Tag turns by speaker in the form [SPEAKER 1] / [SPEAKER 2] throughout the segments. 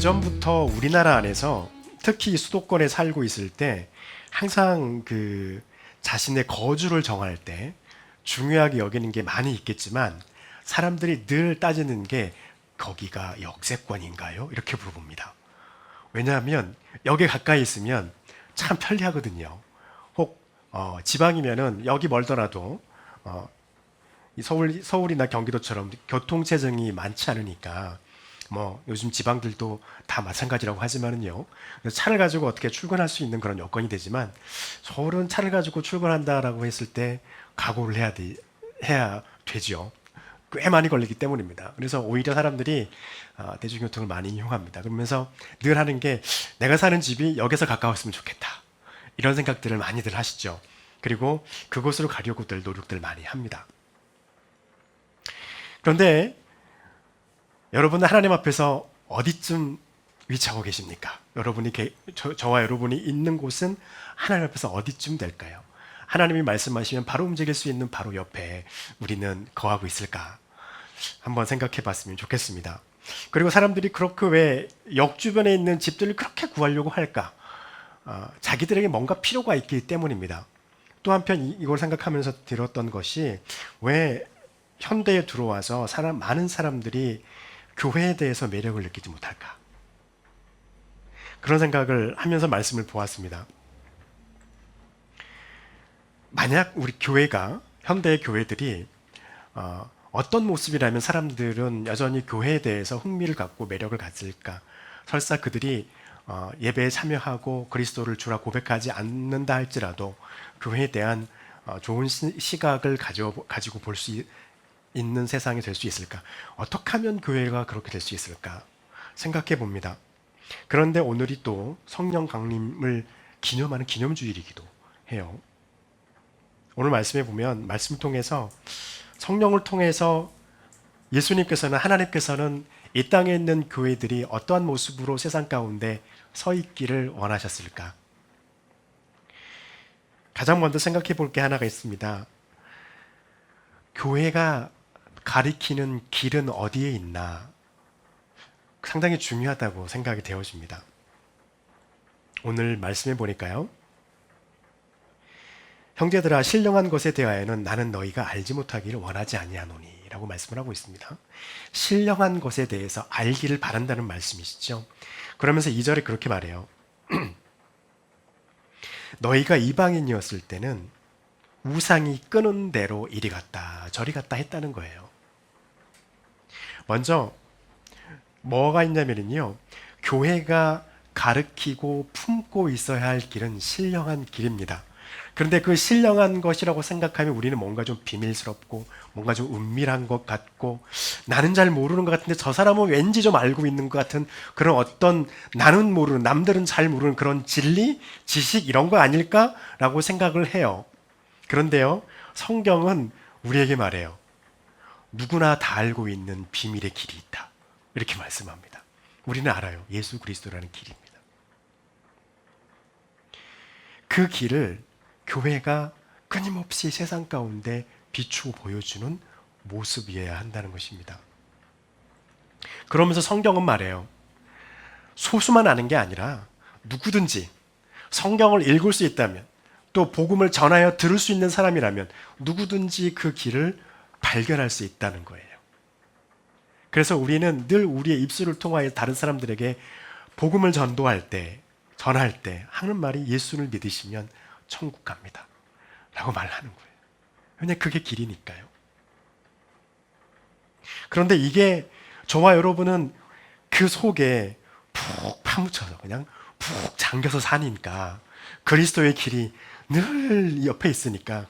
[SPEAKER 1] 예전부터 우리나라 안에서 특히 수도권에 살고 있을 때 항상 자신의 거주를 정할 때 중요하게 여기는 게 많이 있겠지만 사람들이 늘 따지는 게 거기가 역세권인가요? 이렇게 물어봅니다. 왜냐하면 여기 가까이 있으면 참 편리하거든요. 혹 지방이면은 여기 멀더라도 이 서울이나 경기도처럼 교통체증이 많지 않으니까 뭐 요즘 지방들도 다 마찬가지라고 하지만은요. 차를 가지고 어떻게 출근할 수 있는 그런 여건이 되지만 서울은 차를 가지고 출근한다라고 했을 때 각오를 해야 되죠. 꽤 많이 걸리기 때문입니다. 그래서 오히려 사람들이 대중교통을 많이 이용합니다. 그러면서 늘 하는 게 내가 사는 집이 여기서 가까웠으면 좋겠다. 이런 생각들을 많이들 하시죠. 그리고 그곳으로 가려고들 노력들 많이 합니다. 그런데 여러분은 하나님 앞에서 어디쯤 위치하고 계십니까? 저와 여러분이 있는 곳은 하나님 앞에서 어디쯤 될까요? 하나님이 말씀하시면 바로 움직일 수 있는 바로 옆에 우리는 거하고 있을까? 한번 생각해 봤으면 좋겠습니다. 그리고 사람들이 그렇게 왜 역 주변에 있는 집들을 그렇게 구하려고 할까? 자기들에게 뭔가 필요가 있기 때문입니다. 또 한편 이걸 생각하면서 들었던 것이 왜 현대에 들어와서 많은 사람들이 교회에 대해서 매력을 느끼지 못할까? 그런 생각을 하면서 말씀을 보았습니다. 만약 우리 교회가, 현대의 교회들이 어떤 모습이라면 사람들은 여전히 교회에 대해서 흥미를 갖고 매력을 가질까? 설사 그들이 예배에 참여하고 그리스도를 주라 고백하지 않는다 할지라도 교회에 대한 좋은 시각을 가지고 볼 수 있는 세상이 될 수 있을까? 어떻게 하면 교회가 그렇게 될 수 있을까? 생각해 봅니다. 그런데 오늘이 또 성령 강림을 기념하는 기념주일이기도 해요. 오늘 말씀에 보면 말씀 통해서 성령을 통해서 하나님께서는 이 땅에 있는 교회들이 어떠한 모습으로 세상 가운데 서 있기를 원하셨을까? 가장 먼저 생각해 볼 게 하나가 있습니다. 교회가 가리키는 길은 어디에 있나? 상당히 중요하다고 생각이 되어집니다. 오늘 말씀해 보니까요. 형제들아 신령한 것에 대하여는 나는 너희가 알지 못하기를 원하지 아니하노니 라고 말씀을 하고 있습니다. 신령한 것에 대해서 알기를 바란다는 말씀이시죠. 그러면서 2절에 그렇게 말해요. 너희가 이방인이었을 때는 우상이 끄는 대로 이리 갔다 저리 갔다 했다는 거예요. 먼저 뭐가 있냐면요. 교회가 가르치고 품고 있어야 할 길은 신령한 길입니다. 그런데 그 신령한 것이라고 생각하면 우리는 뭔가 좀 비밀스럽고 뭔가 좀 은밀한 것 같고 나는 잘 모르는 것 같은데 저 사람은 왠지 좀 알고 있는 것 같은 그런 어떤 나는 모르는 남들은 잘 모르는 그런 진리, 지식 이런 거 아닐까라고 생각을 해요. 그런데요. 성경은 우리에게 말해요. 누구나 다 알고 있는 비밀의 길이 있다. 이렇게 말씀합니다. 우리는 알아요. 예수 그리스도라는 길입니다. 그 길을 교회가 끊임없이 세상 가운데 비추고 보여주는 모습이어야 한다는 것입니다. 그러면서 성경은 말해요. 소수만 아는 게 아니라 누구든지 성경을 읽을 수 있다면 또 복음을 전하여 들을 수 있는 사람이라면 누구든지 그 길을 발견할 수 있다는 거예요. 그래서 우리는 늘 우리의 입술을 통하여 다른 사람들에게 복음을 전할 때 하는 말이 예수를 믿으시면 천국 갑니다. 라고 말하는 거예요. 왜냐하면 그게 길이니까요. 그런데 이게 저와 여러분은 그 속에 푹 파묻혀서 그냥 푹 잠겨서 사니까 그리스도의 길이 늘 옆에 있으니까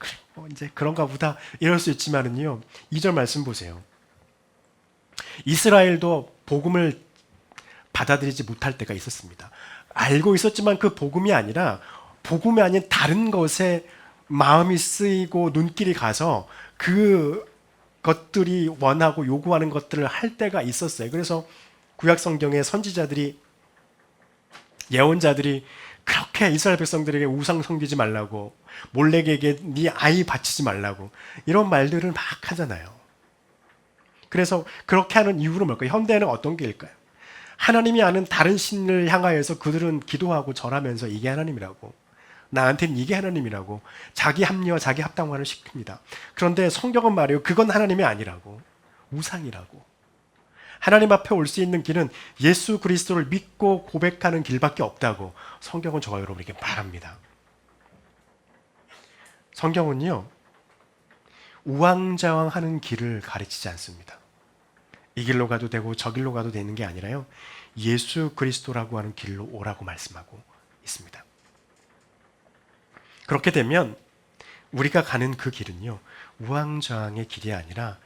[SPEAKER 1] 이제 그런가 보다 이럴 수 있지만은요. 2절 말씀 보세요. 이스라엘도 복음을 받아들이지 못할 때가 있었습니다. 알고 있었지만 그 복음이 아닌 다른 것에 마음이 쓰이고 눈길이 가서 그 것들이 원하고 요구하는 것들을 할 때가 있었어요. 그래서 구약 성경의 선지자들이 예언자들이 그렇게 이스라엘 백성들에게 우상 섬기지 말라고 몰렉에게 네 아이 바치지 말라고 이런 말들을 막 하잖아요. 그래서 그렇게 하는 이유는 뭘까요? 현대에는 어떤 게 일까요? 하나님이 아는 다른 신을 향하여서 그들은 기도하고 절하면서 이게 하나님이라고, 나한테는 이게 하나님이라고 자기 합리화, 자기 합당화를 시킵니다. 그런데 성경은 말이에요. 그건 하나님이 아니라고, 우상이라고. 하나님 앞에 올 수 있는 길은 예수 그리스도를 믿고 고백하는 길밖에 없다고 성경은 저와 여러분에게 말합니다. 성경은요, 우왕좌왕하는 길을 가르치지 않습니다. 이 길로 가도 되고 저 길로 가도 되는 게 아니라요, 예수 그리스도라고 하는 길로 오라고 말씀하고 있습니다. 그렇게 되면 우리가 가는 그 길은요, 우왕좌왕의 길이 아니라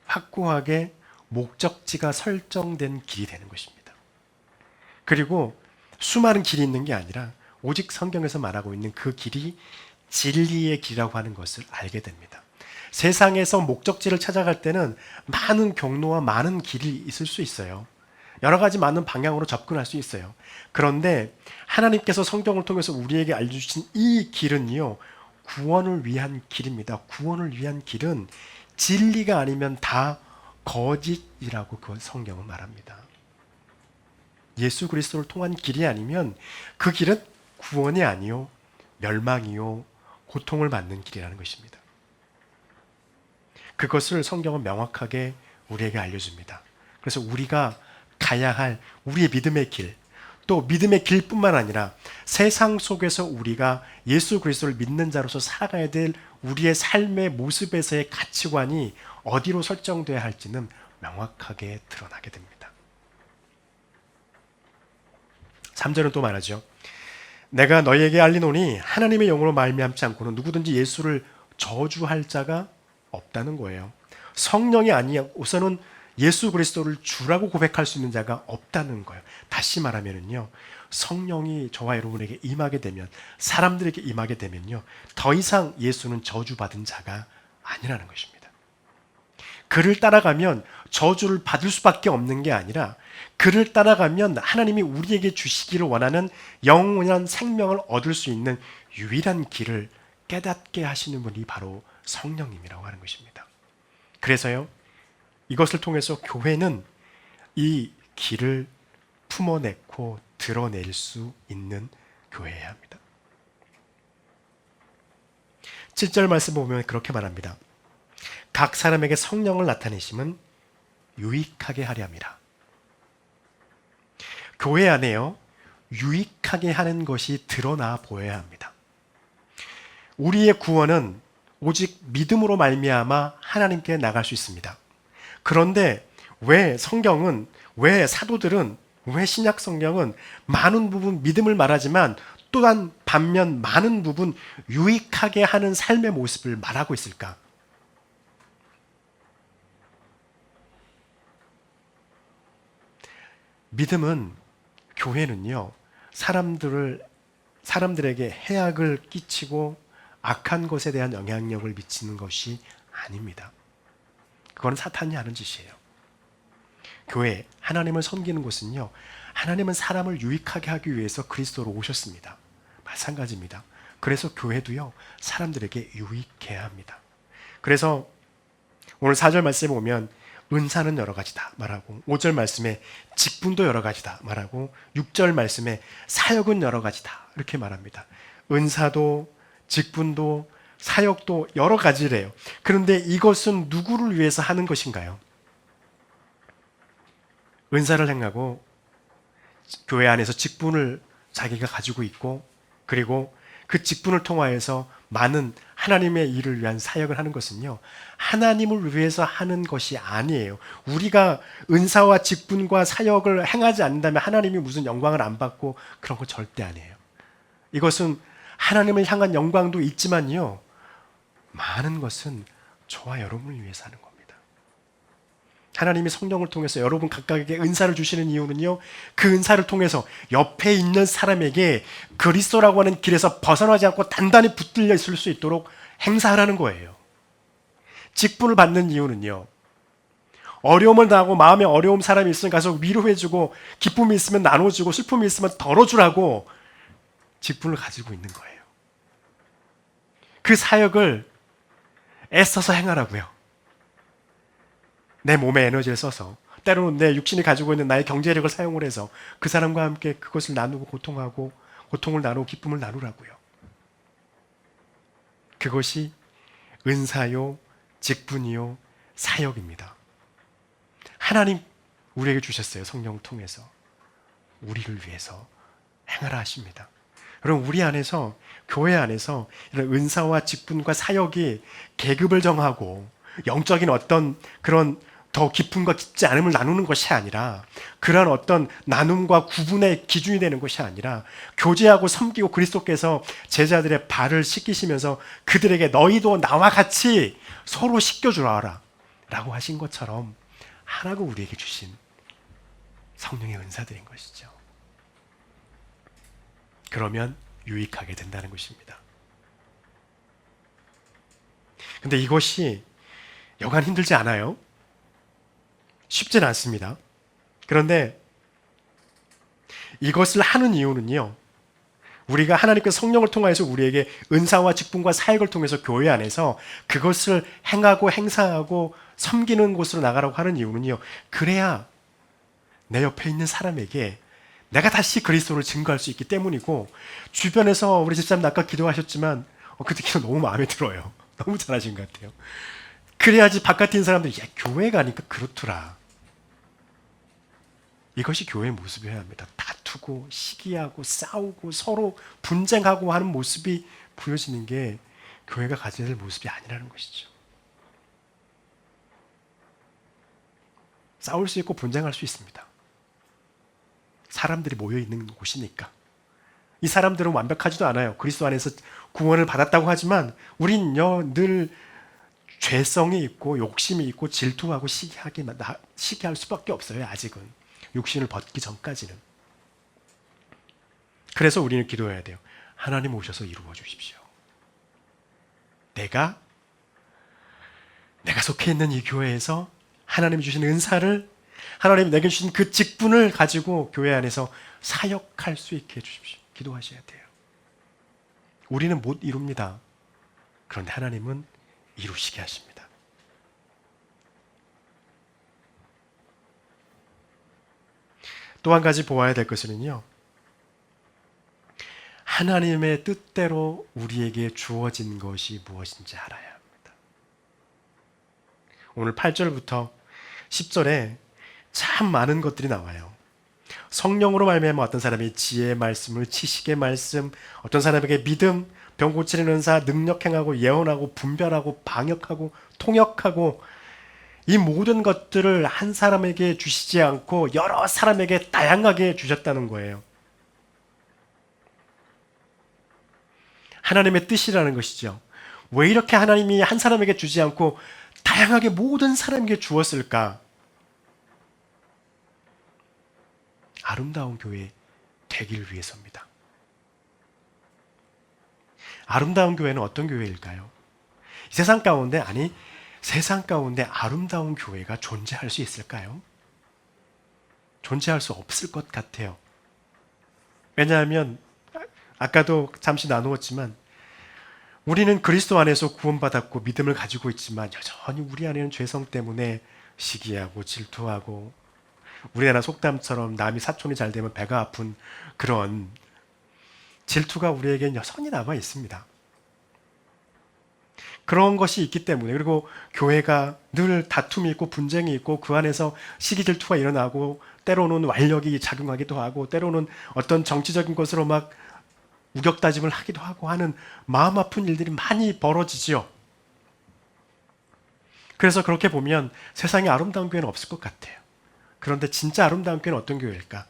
[SPEAKER 1] 확고하게 목적지가 설정된 길이 되는 것입니다. 그리고 수많은 길이 있는 게 아니라 오직 성경에서 말하고 있는 그 길이 진리의 길이라고 하는 것을 알게 됩니다. 세상에서 목적지를 찾아갈 때는 많은 경로와 많은 길이 있을 수 있어요. 여러 가지 많은 방향으로 접근할 수 있어요. 그런데 하나님께서 성경을 통해서 우리에게 알려주신 이 길은요, 구원을 위한 길입니다. 구원을 위한 길은 진리가 아니면 다 거짓이라고 그 성경은 말합니다. 예수 그리스도를 통한 길이 아니면 그 길은 구원이 아니요, 멸망이요, 고통을 받는 길이라는 것입니다. 그것을 성경은 명확하게 우리에게 알려줍니다. 그래서 우리가 가야 할 우리의 믿음의 길, 또 믿음의 길뿐만 아니라 세상 속에서 우리가 예수 그리스도를 믿는 자로서 살아가야 될 우리의 삶의 모습에서의 가치관이 어디로 설정돼야 할지는 명확하게 드러나게 됩니다. 3절은 또 말하죠. 내가 너희에게 알리노니 하나님의 영으로 말미암지 않고는 누구든지 예수를 저주할 자가 없다는 거예요. 성령이 아니야 우선은 예수 그리스도를 주라고 고백할 수 있는 자가 없다는 거예요. 다시 말하면요, 성령이 저와 여러분에게 임하게 되면, 사람들에게 임하게 되면요, 더 이상 예수는 저주받은 자가 아니라는 것입니다. 그를 따라가면 저주를 받을 수밖에 없는 게 아니라, 그를 따라가면 하나님이 우리에게 주시기를 원하는 영원한 생명을 얻을 수 있는 유일한 길을 깨닫게 하시는 분이 바로 성령님이라고 하는 것입니다. 그래서요, 이것을 통해서 교회는 이 길을 품어내고 드러낼 수 있는 교회여야 합니다. 7절 말씀 보면 그렇게 말합니다. 각 사람에게 성령을 나타내심은 유익하게 하려 함이라. 교회 안에요, 유익하게 하는 것이 드러나 보여야 합니다. 우리의 구원은 오직 믿음으로 말미암아 하나님께 나갈 수 있습니다. 그런데 왜 성경은, 왜 사도들은, 왜 신약 성경은 많은 부분 믿음을 말하지만 또한 반면 많은 부분 유익하게 하는 삶의 모습을 말하고 있을까? 믿음은, 교회는요, 사람들에게 해악을 끼치고 악한 것에 대한 영향력을 미치는 것이 아닙니다. 그건 사탄이 하는 짓이에요. 교회, 하나님을 섬기는 곳은요, 하나님은 사람을 유익하게 하기 위해서 그리스도로 오셨습니다. 마찬가지입니다. 그래서 교회도요, 사람들에게 유익해야 합니다. 그래서 오늘 4절 말씀에 보면 은사는 여러 가지다 말하고, 5절 말씀에 직분도 여러 가지다 말하고, 6절 말씀에 사역은 여러 가지다 이렇게 말합니다. 은사도 직분도 사역도 여러 가지래요. 그런데 이것은 누구를 위해서 하는 것인가요? 은사를 행하고 교회 안에서 직분을 자기가 가지고 있고, 그리고 그 직분을 통하여서 많은 하나님의 일을 위한 사역을 하는 것은요, 하나님을 위해서 하는 것이 아니에요. 우리가 은사와 직분과 사역을 행하지 않는다면 하나님이 무슨 영광을 안 받고 그런 거 절대 아니에요. 이것은 하나님을 향한 영광도 있지만요, 많은 것은 저와 여러분을 위해서 하는 겁니다. 하나님이 성령을 통해서 여러분 각각에게 은사를 주시는 이유는요, 그 은사를 통해서 옆에 있는 사람에게 그리스도라고 하는 길에서 벗어나지 않고 단단히 붙들려 있을 수 있도록 행사하라는 거예요. 직분을 받는 이유는요, 어려움을 당하고 마음에 어려움 사람이 있으면 가서 위로해주고, 기쁨이 있으면 나눠주고, 슬픔이 있으면 덜어주라고 직분을 가지고 있는 거예요. 그 사역을 애써서 행하라고요. 내 몸에 에너지를 써서 때로는 내 육신이 가지고 있는 나의 경제력을 사용을 해서 그 사람과 함께 그것을 나누고 고통을 나누고 기쁨을 나누라고요. 그것이 은사요, 직분이요, 사역입니다. 하나님 우리에게 주셨어요. 성령을 통해서 우리를 위해서 행하라 하십니다. 여러분, 우리 안에서, 교회 안에서 이런 은사와 직분과 사역이 계급을 정하고 영적인 어떤 그런 더 깊음과 깊지 않음을 나누는 것이 아니라, 그런 어떤 나눔과 구분의 기준이 되는 것이 아니라, 교제하고 섬기고 그리스도께서 제자들의 발을 씻기시면서 그들에게 너희도 나와 같이 서로 씻겨주라 라고 하신 것처럼 하라고 우리에게 주신 성령의 은사들인 것이죠. 그러면 유익하게 된다는 것입니다. 근데 이것이 여간 힘들지 않아요? 쉽진 않습니다. 그런데 이것을 하는 이유는요, 우리가 하나님께서 성령을 통하여서 우리에게 은사와 직분과 사역을 통해서 교회 안에서 그것을 행하고 행사하고 섬기는 곳으로 나가라고 하는 이유는요, 그래야 내 옆에 있는 사람에게 내가 다시 그리스도를 증거할 수 있기 때문이고, 주변에서 우리 집사님 아까 기도하셨지만 그때 기도 너무 마음에 들어요. 너무 잘하신 것 같아요. 그래야지 바깥에 있는 사람들이 야, 교회 가니까 그렇더라. 이것이 교회의 모습이어야 합니다. 다투고 시기하고 싸우고 서로 분쟁하고 하는 모습이 보여지는 게 교회가 가져야 될 모습이 아니라는 것이죠. 싸울 수 있고 분쟁할 수 있습니다. 사람들이 모여 있는 곳이니까. 이 사람들은 완벽하지도 않아요. 그리스도 안에서 구원을 받았다고 하지만 우린요 늘 죄성이 있고 욕심이 있고 질투하고 시기할 수밖에 없어요. 아직은 육신을 벗기 전까지는. 그래서 우리는 기도해야 돼요. 하나님 오셔서 이루어 주십시오. 내가 속해 있는 이 교회에서 하나님이 주신 은사를, 하나님이 내게 주신 그 직분을 가지고 교회 안에서 사역할 수 있게 해주십시오. 기도하셔야 돼요. 우리는 못 이룹니다. 그런데 하나님은 이루시게 하십니다. 또 한 가지 보아야 될 것은요, 하나님의 뜻대로 우리에게 주어진 것이 무엇인지 알아야 합니다. 오늘 8절부터 10절에 참 많은 것들이 나와요. 성령으로 말미암아 어떤 사람이 지혜의 말씀을, 지식의 말씀, 어떤 사람에게 믿음, 병 고치는 은사, 능력 행하고 예언하고 분별하고 방역하고 통역하고, 이 모든 것들을 한 사람에게 주시지 않고 여러 사람에게 다양하게 주셨다는 거예요. 하나님의 뜻이라는 것이죠. 왜 이렇게 하나님이 한 사람에게 주지 않고 다양하게 모든 사람에게 주었을까? 아름다운 교회 되기를 위해서입니다. 아름다운 교회는 어떤 교회일까요? 세상 가운데 아름다운 교회가 존재할 수 있을까요? 존재할 수 없을 것 같아요. 왜냐하면 아까도 잠시 나누었지만 우리는 그리스도 안에서 구원받았고 믿음을 가지고 있지만 여전히 우리 안에는 죄성 때문에 시기하고 질투하고, 우리나라 속담처럼 남이 사촌이 잘 되면 배가 아픈 그런 질투가 우리에게는 여전히 남아 있습니다. 그런 것이 있기 때문에, 그리고 교회가 늘 다툼이 있고 분쟁이 있고 그 안에서 시기 질투가 일어나고, 때로는 완력이 작용하기도 하고, 때로는 어떤 정치적인 것으로 막 우격다짐을 하기도 하고 하는 마음 아픈 일들이 많이 벌어지지요. 그래서 그렇게 보면 세상에 아름다운 교회는 없을 것 같아요. 그런데 진짜 아름다운 교회는 어떤 교회일까?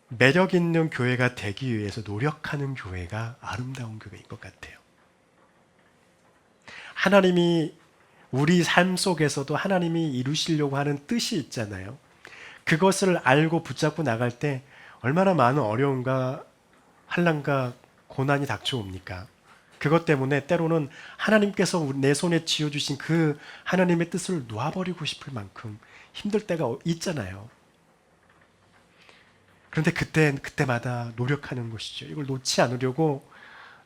[SPEAKER 1] 매력 있는 교회가 되기 위해서 노력하는 교회가 아름다운 교회인 것 같아요. 하나님이 우리 삶 속에서도 하나님이 이루시려고 하는 뜻이 있잖아요. 그것을 알고 붙잡고 나갈 때 얼마나 많은 어려움과 환난과 고난이 닥쳐옵니까? 그것 때문에 때로는 하나님께서 내 손에 쥐어주신 그 하나님의 뜻을 놓아버리고 싶을 만큼 힘들 때가 있잖아요. 그런데 그때마다 노력하는 것이죠. 이걸 놓지 않으려고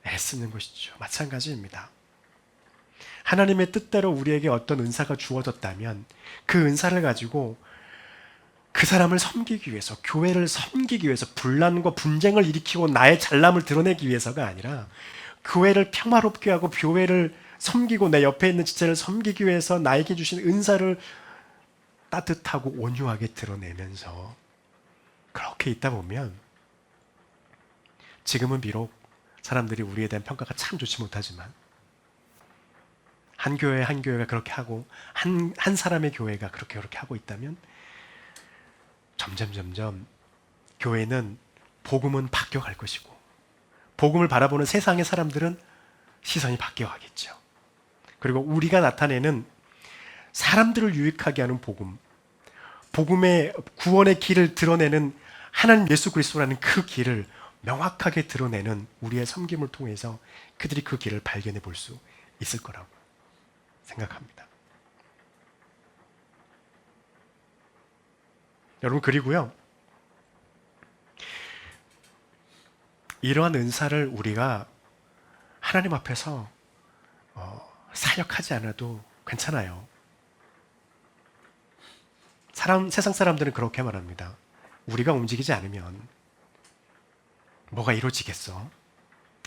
[SPEAKER 1] 애쓰는 것이죠. 마찬가지입니다. 하나님의 뜻대로 우리에게 어떤 은사가 주어졌다면 그 은사를 가지고 그 사람을 섬기기 위해서, 교회를 섬기기 위해서 분란과 분쟁을 일으키고 나의 잘남을 드러내기 위해서가 아니라 교회를 평화롭게 하고 교회를 섬기고 내 옆에 있는 지체를 섬기기 위해서 나에게 주신 은사를 따뜻하고 온유하게 드러내면서 그렇게 있다 보면 지금은 비록 사람들이 우리에 대한 평가가 참 좋지 못하지만 한 교회가 그렇게 하고 한 사람의 교회가 그렇게 하고 있다면 점점 교회는 복음은 바뀌어갈 것이고 복음을 바라보는 세상의 사람들은 시선이 바뀌어가겠죠. 그리고 우리가 나타내는 사람들을 유익하게 하는 복음의 구원의 길을 드러내는 하나님 예수 그리스도라는 그 길을 명확하게 드러내는 우리의 섬김을 통해서 그들이 그 길을 발견해 볼 수 있을 거라고 생각합니다. 여러분, 그리고요, 이러한 은사를 우리가 하나님 앞에서 사역하지 않아도 괜찮아요. 세상 사람들은 그렇게 말합니다. 우리가 움직이지 않으면 뭐가 이루어지겠어?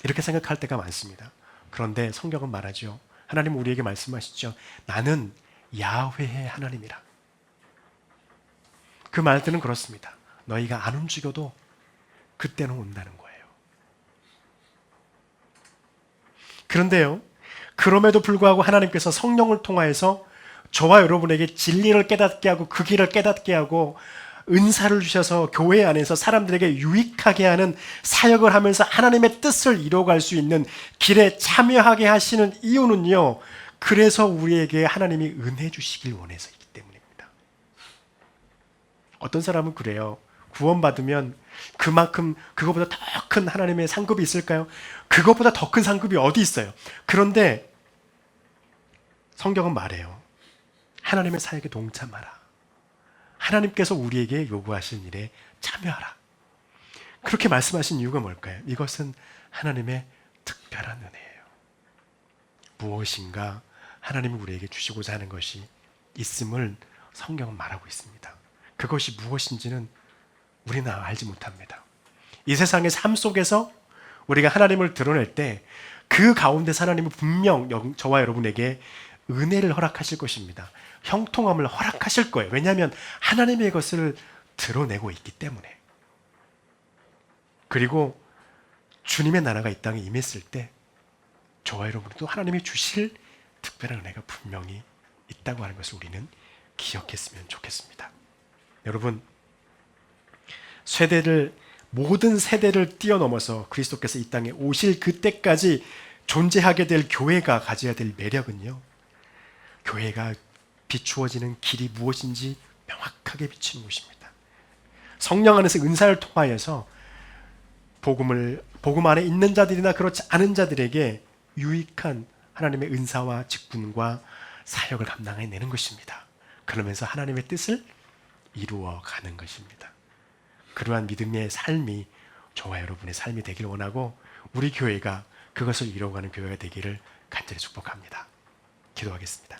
[SPEAKER 1] 이렇게 생각할 때가 많습니다. 그런데 성경은 말하죠. 하나님은 우리에게 말씀하시죠. 나는 야훼의 하나님이라. 그 말들은 그렇습니다. 너희가 안 움직여도 그때는 온다는 거예요. 그런데요, 그럼에도 불구하고 하나님께서 성령을 통하여서 저와 여러분에게 진리를 깨닫게 하고 그 길을 깨닫게 하고 은사를 주셔서 교회 안에서 사람들에게 유익하게 하는 사역을 하면서 하나님의 뜻을 이루어갈 수 있는 길에 참여하게 하시는 이유는요, 그래서 우리에게 하나님이 은혜 주시길 원해서이기 때문입니다. 어떤 사람은 그래요. 구원받으면 그만큼 그것보다 더 큰 하나님의 상급이 있을까요? 그것보다 더 큰 상급이 어디 있어요? 그런데 성경은 말해요. 하나님의 사역에 동참하라. 하나님께서 우리에게 요구하신 일에 참여하라. 그렇게 말씀하신 이유가 뭘까요? 이것은 하나님의 특별한 은혜예요. 무엇인가 하나님이 우리에게 주시고자 하는 것이 있음을 성경은 말하고 있습니다. 그것이 무엇인지는 우리는 알지 못합니다. 이 세상의 삶 속에서 우리가 하나님을 드러낼 때 그 가운데서 하나님은 분명 저와 여러분에게 은혜를 허락하실 것입니다. 형통함을 허락하실 거예요. 왜냐하면 하나님의 것을 드러내고 있기 때문에. 그리고 주님의 나라가 이 땅에 임했을 때 저와 여러분도 하나님이 주실 특별한 은혜가 분명히 있다고 하는 것을 우리는 기억했으면 좋겠습니다. 여러분, 모든 세대를 뛰어넘어서 그리스도께서 이 땅에 오실 그때까지 존재하게 될 교회가 가져야 될 매력은요, 교회가 비추어지는 길이 무엇인지 명확하게 비치는 것입니다. 성령 안에서 은사를 통하여서 복음 안에 있는 자들이나 그렇지 않은 자들에게 유익한 하나님의 은사와 직분과 사역을 감당해내는 것입니다. 그러면서 하나님의 뜻을 이루어가는 것입니다. 그러한 믿음의 삶이 저와 여러분의 삶이 되길 원하고 우리 교회가 그것을 이루어가는 교회가 되기를 간절히 축복합니다. 기도하겠습니다.